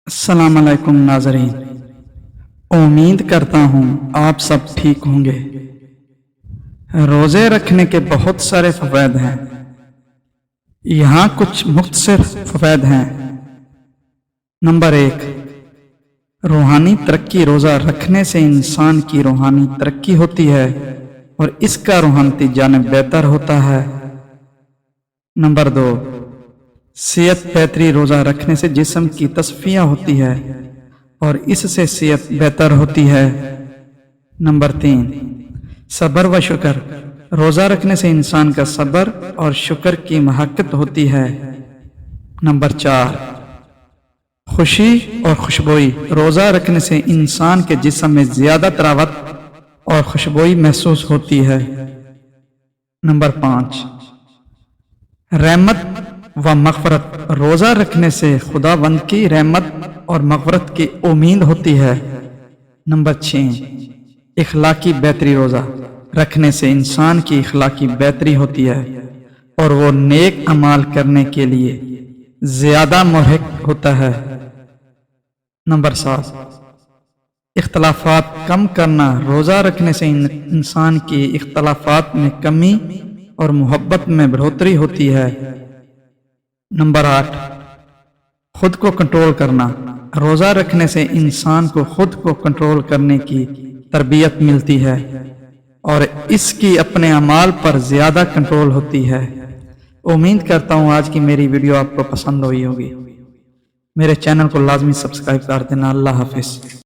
السلام علیکم ناظرین، امید کرتا ہوں آپ سب ٹھیک ہوں گے۔ روزے رکھنے کے بہت سارے فوائد ہیں، یہاں کچھ مختصر فوائد ہیں۔ نمبر 1، روحانی ترقی۔ روزہ رکھنے سے انسان کی روحانی ترقی ہوتی ہے اور اس کا روحانی جانب بہتر ہوتا ہے۔ نمبر 2، صحت بہتری۔ روزہ رکھنے سے جسم کی تصفیہ ہوتی ہے اور اس سے صحت بہتر ہوتی ہے۔ نمبر 3، صبر و شکر۔ روزہ رکھنے سے انسان کا صبر اور شکر کی مہارت ہوتی ہے۔ نمبر 4، خوشی اور خوشبوئی۔ روزہ رکھنے سے انسان کے جسم میں زیادہ تراوت اور خوشبوئی محسوس ہوتی ہے۔ نمبر 5، رحمت و مغفرت۔ روزہ رکھنے سے خداوند کی رحمت اور مغفرت کی امید ہوتی ہے۔ نمبر 6، اخلاقی بہتری۔ روزہ رکھنے سے انسان کی اخلاقی بہتری ہوتی ہے اور وہ نیک اعمال کرنے کے لیے زیادہ محرک ہوتا ہے۔ نمبر 7، اختلافات کم کرنا۔ روزہ رکھنے سے انسان کی اختلافات میں کمی اور محبت میں بڑھوتری ہوتی ہے۔ نمبر 8، خود کو کنٹرول کرنا۔ روزہ رکھنے سے انسان کو خود کو کنٹرول کرنے کی تربیت ملتی ہے اور اس کی اپنے اعمال پر زیادہ کنٹرول ہوتی ہے۔ امید کرتا ہوں آج کی میری ویڈیو آپ کو پسند ہوئی ہوگی۔ میرے چینل کو لازمی سبسکرائب کر دینا۔ اللہ حافظ۔